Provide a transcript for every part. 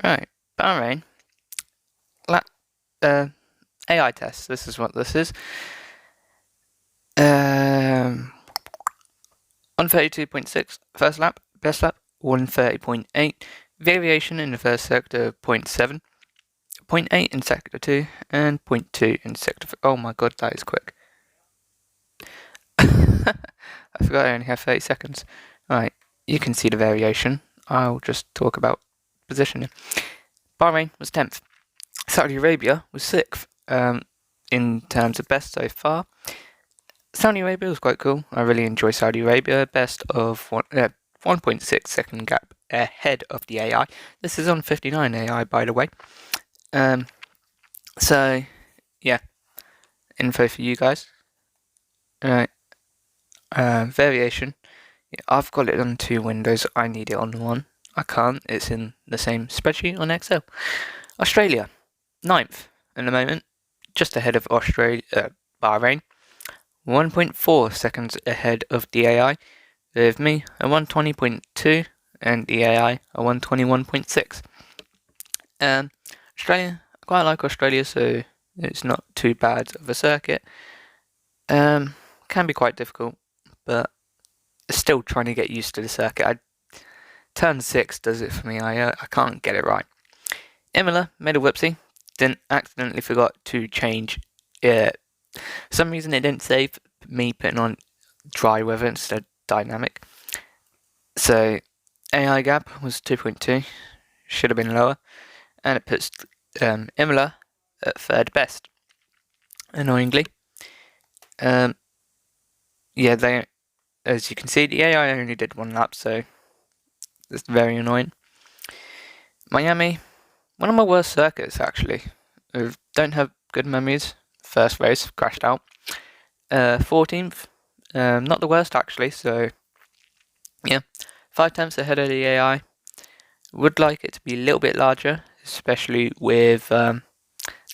Right, Bahrain. AI test. This is what this is. On 32.6, first lap, best lap, 130.8. Variation in the first sector, 0.7. 0.8 in sector 2, and 0.2 in sector 3. Oh my god, that is quick. I forgot I only have 30 seconds. Alright, you can see the variation. I'll just talk about positioning. Bahrain was 10th. Saudi Arabia was 6th in terms of best so far. Saudi Arabia was quite cool. I really enjoy Saudi Arabia. Best of 1.6 second gap ahead of the AI. This is on 59 AI, by the way. So, yeah, info for you guys. Alright, variation. Yeah, I've got it on 2 windows. I need it on 1. I can't. It's in the same spreadsheet on Excel. Australia, 9th in the moment, just ahead of Bahrain. 1.4 seconds ahead of DAI, with me a 120.2 and DAI a 121.6. Australia, I quite like Australia, so it's not too bad of a circuit. Can be quite difficult, but still trying to get used to the circuit. Turn 6 does it for me. I can't get it right. Imola made a whoopsie. Didn't accidentally forgot to change it. For some reason it didn't save me putting on dry weather instead of dynamic. So AI gap was 2.2. Should have been lower. And it puts Imola at 3rd best. Annoyingly. Yeah, they, as you can see, the AI only did 1 lap, so it's very annoying. Miami, one of my worst circuits actually. I don't have good memories. First race, crashed out. 14th, not the worst actually, so yeah. 5 tenths ahead of the AI. Would like it to be a little bit larger, especially with a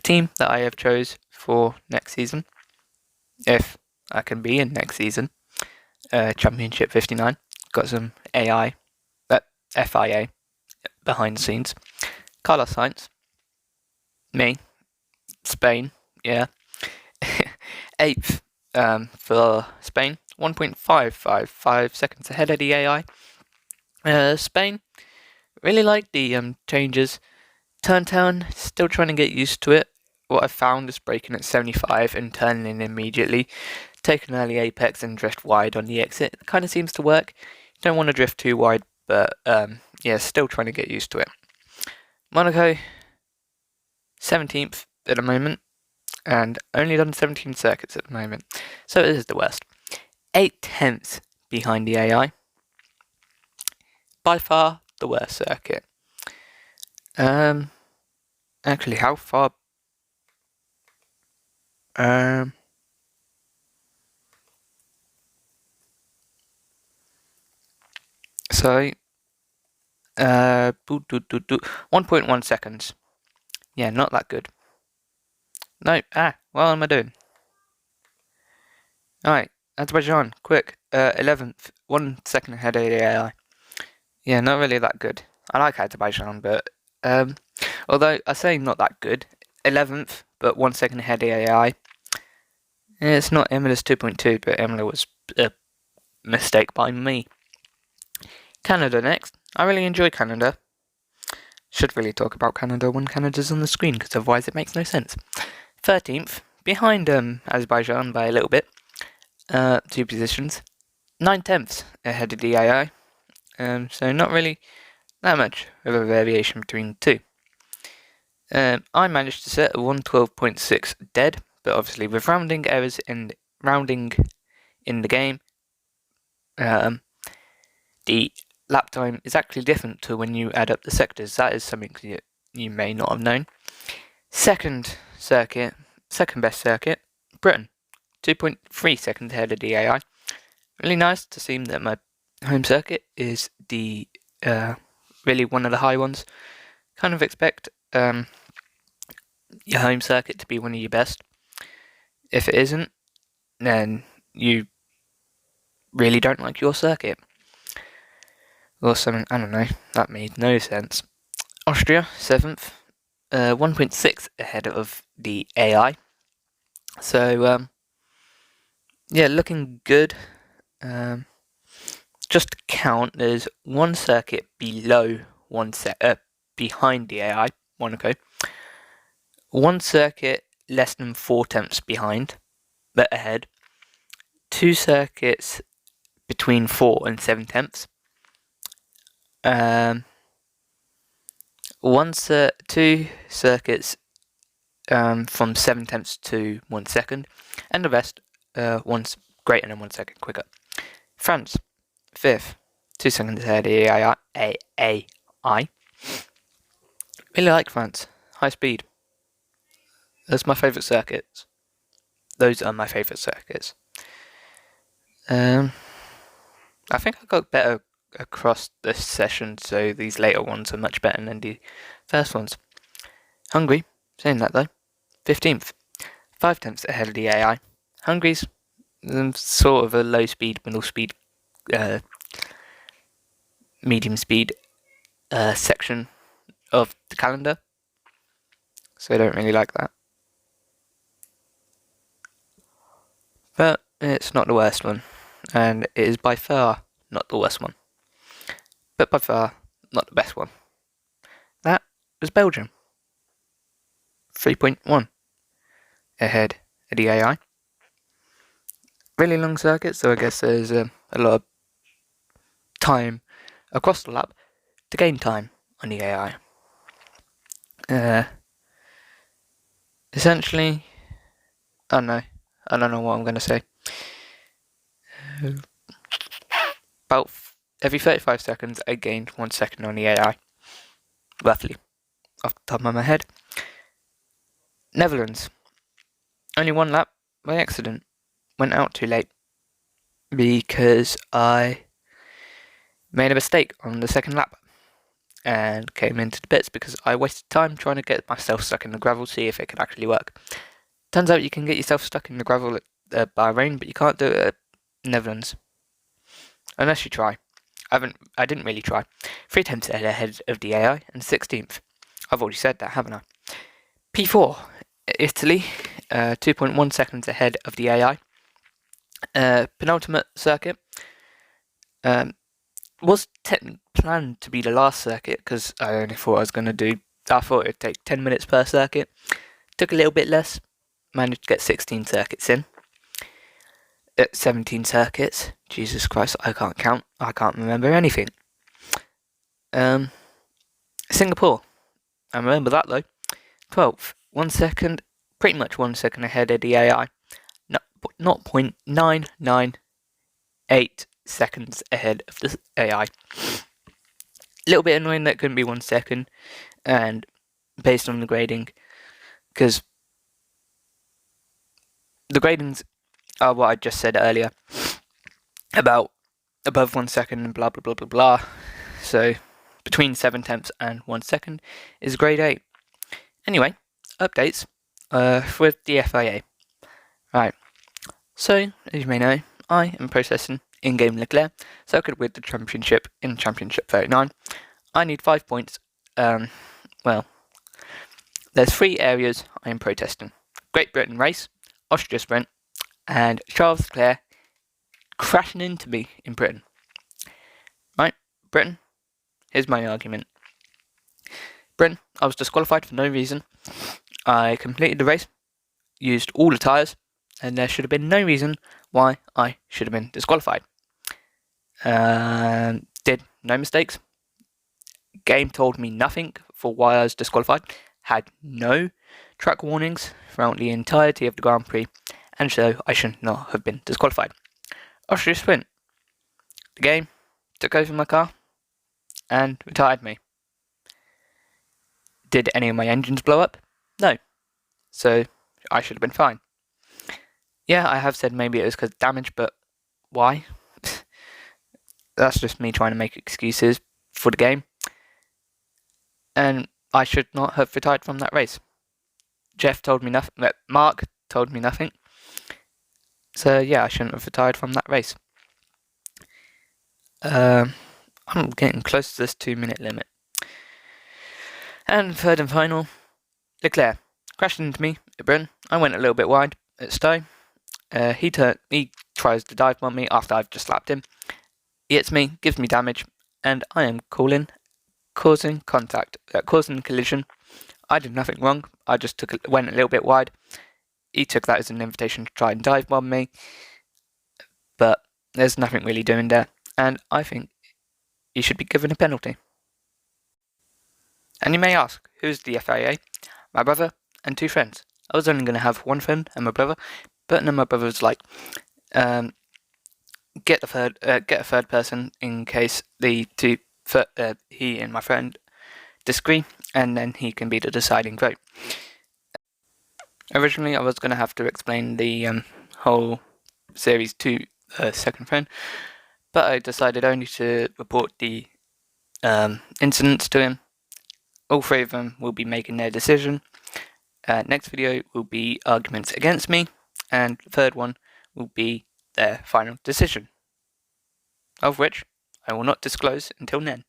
team that I have chose for next season. If I can be in next season. Championship 59. Got some AI, FIA behind the scenes. Carlos Sainz. Me. Spain. Yeah. 8th for Spain. 1.555 seconds ahead of the AI. Spain. Really like the changes. Turn, still trying to get used to it. What I found is braking at 75 and turning in immediately. Take an early apex and drift wide on the exit. It kind of seems to work. You don't want to drift too wide, but yeah, still trying to get used to it. Monaco, 17th at the moment, and only done 17 circuits at the moment, so it is the worst. 8 tenths behind the AI. By far the worst circuit. Actually, how far? So, 1.1 seconds. Yeah, not that good. No, what am I doing? Alright, Azerbaijan, quick, 11th, 1 second ahead of the AI. Yeah, not really that good. I like Azerbaijan, but, although I say not that good, 11th, but 1 second ahead of the AI. It's not Emula's 2.2, but Emula was a mistake by me. Canada next. I really enjoy Canada. Should really talk about Canada when Canada's on the screen, because otherwise it makes no sense. 13th, behind Azerbaijan by a little bit. 2 positions. 9 tenths ahead of the AI. So not really that much of a variation between the 2. I managed to set a 112.6 dead, but obviously with rounding errors and rounding in the game, the lap time is actually different to when you add up the sectors. That is something you may not have known. Second best circuit, Britain, 2.3 seconds ahead of the AI. Really nice to see that my home circuit is the really one of the high ones. Kind of expect your home circuit to be one of your best. If it isn't, then you really don't like your circuit. Or something, I don't know, that made no sense. Austria 7th, 1.6 ahead of the AI. So yeah, looking good. Just to count, there's one circuit below behind the AI, Monaco. One circuit less than 4 tenths behind, but ahead. Two circuits between 4 and 7 tenths. Two circuits from 7 tenths to 1 second, and the rest one's greater than 1 second quicker. France, 5th, 2 seconds ahead of the AI. Really like France, high speed. That's my favourite circuits. Those are my favourite circuits. I think I got better across this session, so these later ones are much better than the first ones. Hungary, saying that though, 15th, 5 tenths ahead of the AI. Hungary's sort of a low speed, middle speed, medium speed section of the calendar, so I don't really like that. But it's not the worst one, and it is by far not the worst one, but by far not the best one. That was Belgium, 3.1 ahead of the AI. Really long circuit, so I guess there's a lot of time across the lap to gain time on the AI. Essentially, I don't know what I'm going to say. About every 35 seconds, I gained 1 second on the AI, roughly, off the top of my head. Netherlands, only 1 lap by accident. Went out too late because I made a mistake on the second lap and came into the pits because I wasted time trying to get myself stuck in the gravel, see if it could actually work. Turns out you can get yourself stuck in the gravel at Bahrain, but you can't do it at Netherlands. Unless you try. I didn't really try. 3 tenths ahead of the AI and 16th. I've already said that, haven't I? P4, Italy, 2.1 seconds ahead of the AI. Penultimate circuit. Was technically planned to be the last circuit because I only thought I thought it'd take 10 minutes per circuit. Took a little bit less. Managed to get 16 circuits in. 17 circuits. Jesus Christ, I can't count. I can't remember anything. Singapore. I remember that though. 12th. 1 second. Pretty much 1 second ahead of the AI. 0.998 seconds ahead of the AI. A little bit annoying that it couldn't be 1 second, and based on the grading, because the gradings are what I just said earlier about above 1 second and blah blah blah blah blah. So between 7 tenths and 1 second is grade 8. Anyway, updates with the FIA. Right. So as you may know, I am processing in-game Leclerc circuit with the championship in Championship 39. I need 5 points. Well, there's 3 areas I am protesting: Great Britain race, Austria sprint, and Charles Leclerc crashing into me in Britain. Right, Britain, here's my argument. Britain, I was disqualified for no reason. I completed the race, used all the tyres, and there should have been no reason why I should have been disqualified. Did no mistakes. Game told me nothing for why I was disqualified. Had no track warnings throughout the entirety of the Grand Prix, and so I should not have been disqualified. Austria sprint. The game took over my car and retired me. Did any of my engines blow up? No. So I should have been fine. Yeah, I have said maybe it was because of damage, but why? That's just me trying to make excuses for the game. And I should not have retired from that race. Jeff told me nothing. Mark told me nothing. So yeah, I shouldn't have retired from that race. I'm getting close to this 2-minute limit. And third and final, Leclerc crashed into me at Bryn. I went a little bit wide at Stowe. He tries to dive bomb me after I've just slapped him. He hits me, gives me damage, and I am causing collision. I did nothing wrong. I just went a little bit wide. He took that as an invitation to try and dive bomb me, but there's nothing really doing there, and I think he should be given a penalty. And you may ask, who's the FIA? My brother and 2 friends. I was only going to have 1 friend and my brother, but then my brother was like, get a third person in case he and my friend disagree, and then he can be the deciding vote. Originally, I was going to have to explain the whole series to a second friend, but I decided only to report the incidents to him. All 3 of them will be making their decision. Next video will be arguments against me, and the third one will be their final decision, of which I will not disclose until then.